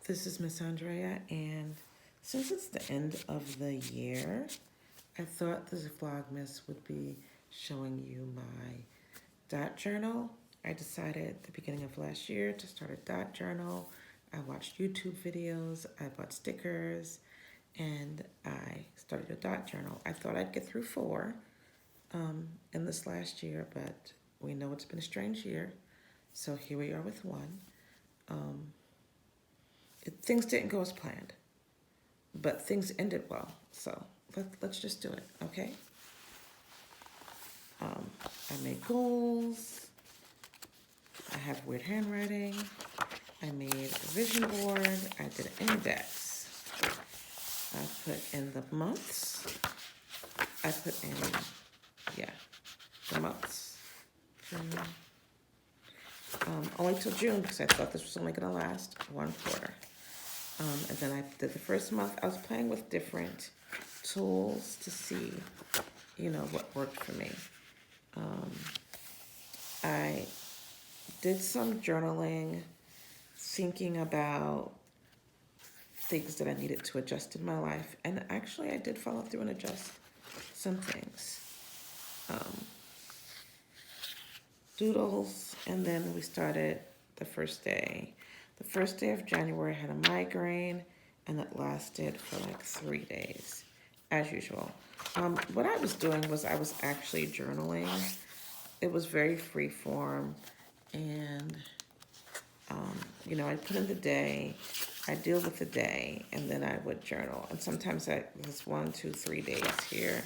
This is Miss Andrea, and since it's the end of the year, I thought this vlogmas would be showing you my dot journal. I decided at the beginning of last year to start a dot journal. I watched YouTube videos, I bought stickers, and I started a dot journal. I thought I'd get through 4 in this last year, but we know it's been a strange year, so here we are with 1. Things didn't go as planned, but things ended well. So let's just do it, okay? I made goals. I have weird handwriting. I made a vision board. I did an index. I put in the months. I put in, the months. Only till June because I thought this was only going to last 1 quarter. And then I did the first month. I was playing with different tools to see, what worked for me. I did some journaling, thinking about things that I needed to adjust in my life. And actually, I did follow through and adjust some things. Doodles, and then we started the first day. The first day of January, I had a migraine, and it lasted for like 3 days, as usual. What I was doing was I was actually journaling. It was very free form, and, I put in the day, I deal with the day, and then I would journal. And sometimes it was 1, 2, 3 days here.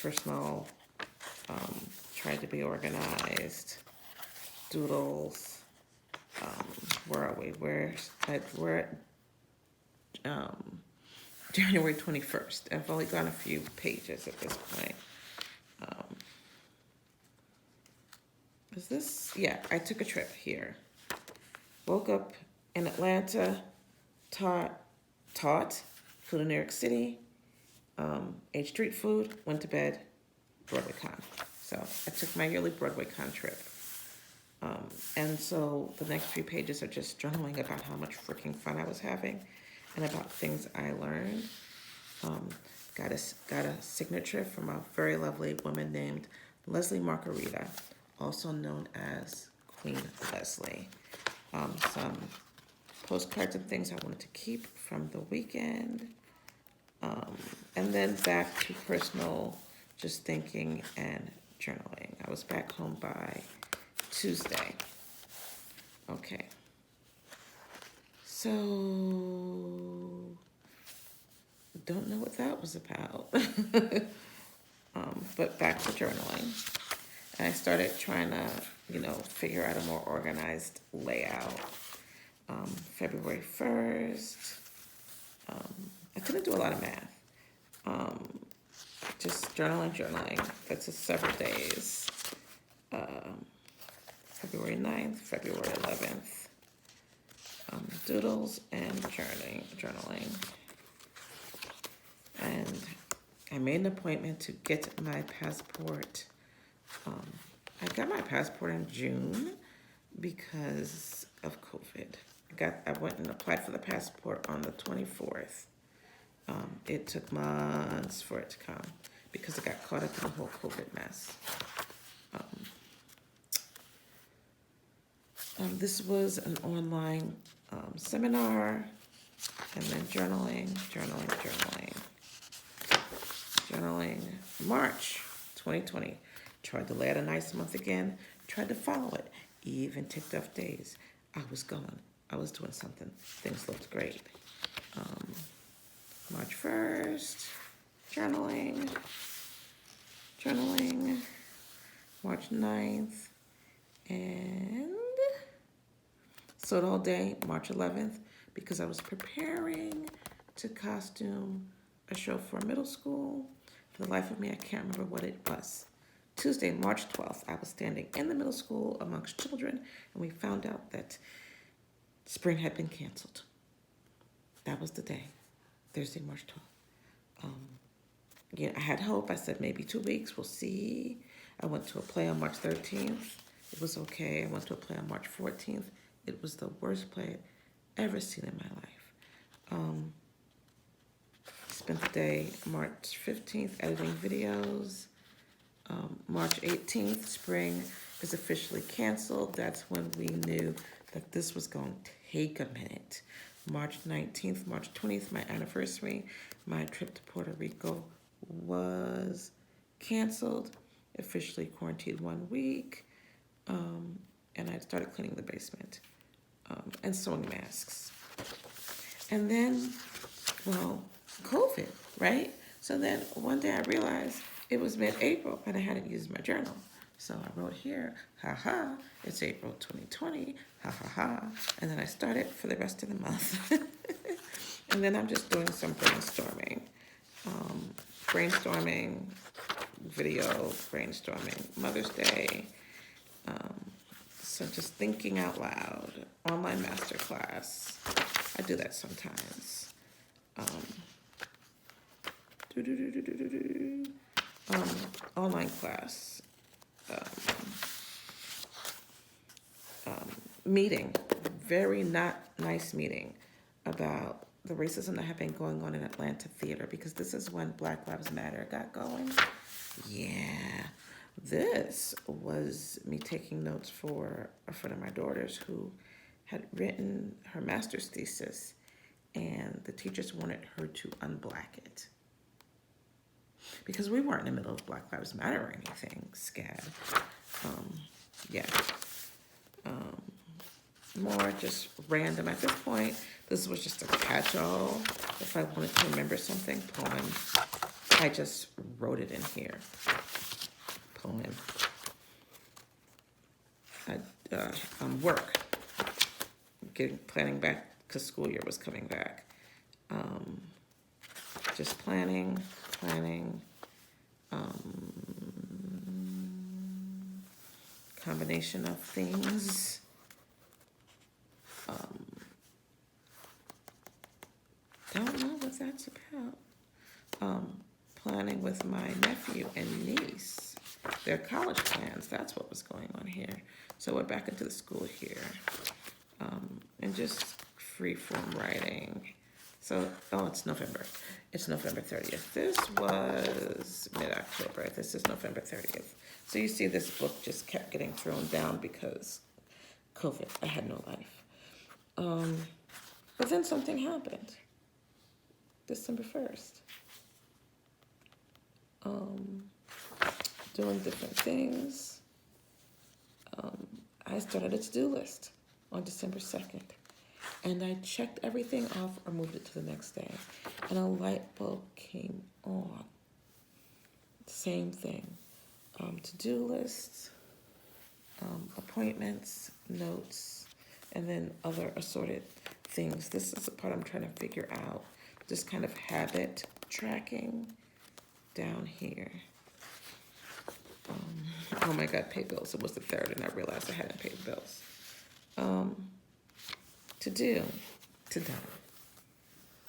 Personal, tried to be organized, doodles. Where are we? We're at January 21st. I've only gone a few pages at this point. Is this? Yeah, I took a trip here. Woke up in Atlanta, taught food in New York City, ate street food, went to bed, Broadway Con. So I took my yearly Broadway Con trip. And so the next few pages are just journaling about how much freaking fun I was having and about things I learned. Got a signature from a very lovely woman named Leslie Margarita, also known as Queen Leslie. Some postcards and things I wanted to keep from the weekend. And then back to personal, just thinking and journaling. I was back home by Tuesday. Okay. So, don't know what that was about. But back to journaling. And I started trying to, figure out a more organized layout. February 1st. I couldn't do a lot of math. Just journaling. That's just several days. February 9th, February 11th. Doodles and journaling. And I made an appointment to get my passport. I got my passport in June because of COVID. I went and applied for the passport on the 24th. It took months for it to come because it got caught up in the whole COVID mess. This was an online seminar, and then journaling. March 2020. Tried to lay out a nice month again. Tried to follow it. Even ticked off days. I was going. I was doing something. Things looked great. March 1st. Journaling. March 9th. And sewed all day, March 11th, because I was preparing to costume a show for middle school. For the life of me, I can't remember what it was. Tuesday, March 12th, I was standing in the middle school amongst children, and we found out that spring had been canceled. That was the day, Thursday, March 12th. I had hope. I said maybe 2 weeks, we'll see. I went to a play on March 13th. It was okay. I went to a play on March 14th. It was the worst play ever seen in my life. Spent the day March 15th editing videos. March 18th, spring is officially canceled. That's when we knew that this was going to take a minute. March 19th, March 20th, my anniversary, my trip to Puerto Rico was canceled, officially quarantined 1 week, and I started cleaning the basement and sewing masks. And then, well, COVID, right? So then one day I realized it was mid-April and I hadn't used my journal. So I wrote here, haha, it's April 2020, ha ha ha. And then I started for the rest of the month. And then I'm just doing some brainstorming. Video, brainstorming, Mother's Day. So just thinking out loud, online masterclass. I do that sometimes. Online class. Meeting, very not nice meeting about the racism that had been going on in Atlanta theater, because this is when Black Lives Matter got going. Yeah, this was me taking notes for a friend of my daughter's who had written her master's thesis, and the teachers wanted her to unblack it. Because we weren't in the middle of Black Lives Matter or anything, SCAD. More just random. At this point, this was just a catch-all. If I wanted to remember something, poem, I just wrote it in here. Poem. Work. Planning back, because school year was coming back. Just planning. Combination of things. Don't know what that's about. Planning with my nephew and niece, their college plans. That's what was going on here. So we're back into the school here. And just free form writing. So, it's November. It's November 30th. This was mid-October. This is November 30th. So you see this book just kept getting thrown down because COVID. I had no life. But then something happened. December 1st. Doing different things. I started a to-do list on December 2nd. And I checked everything off or moved it to the next day. And a light bulb came on. Same thing. To-do lists, appointments, notes, and then other assorted things. This is the part I'm trying to figure out. Just kind of habit tracking down here. Oh my God, pay bills. It was the 3rd and I realized I hadn't paid bills. To do, to done.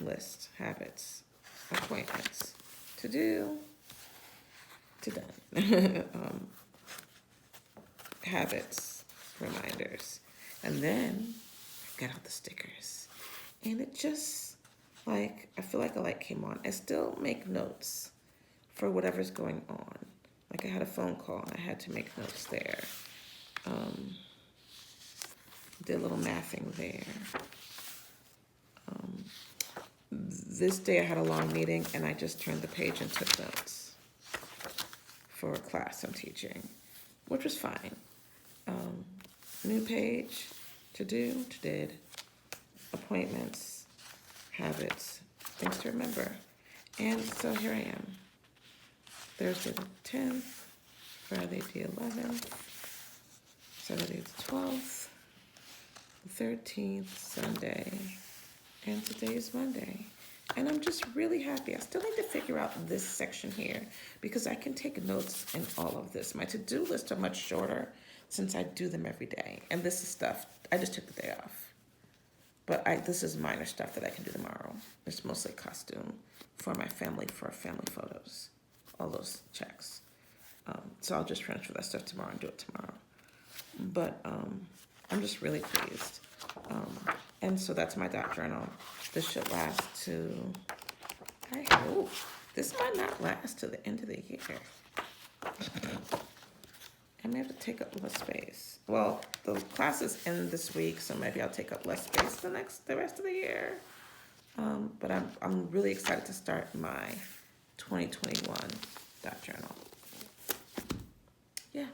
List, habits, appointments. To do, to done. Habits, reminders. And then I got out the stickers. And it just, I feel like a light came on. I still make notes for whatever's going on. Like I had a phone call and I had to make notes there. Did a little mathing there. This day I had a long meeting and I just turned the page and took notes for a class I'm teaching, which was fine. New page, to do, to did, appointments, habits, things to remember. And so here I am. Thursday the 10th, Friday the 11th, Saturday the 12th, the 13th, Sunday, and today is Monday. And I'm just really happy. I still need to figure out this section here because I can take notes in all of this. My to-do lists are much shorter since I do them every day. And this is stuff, I just took the day off. But this is minor stuff that I can do tomorrow. It's mostly costume for my family, for family photos. All those checks. So I'll just transfer that stuff tomorrow and do it tomorrow. But I'm just really pleased. And so that's my dot journal. This should last to, I hope, this might not last to the end of the year. I may have to take up less space. Well, the classes end this week, so maybe I'll take up less space the rest of the year. But I'm really excited to start my 2021 dot journal. Yeah.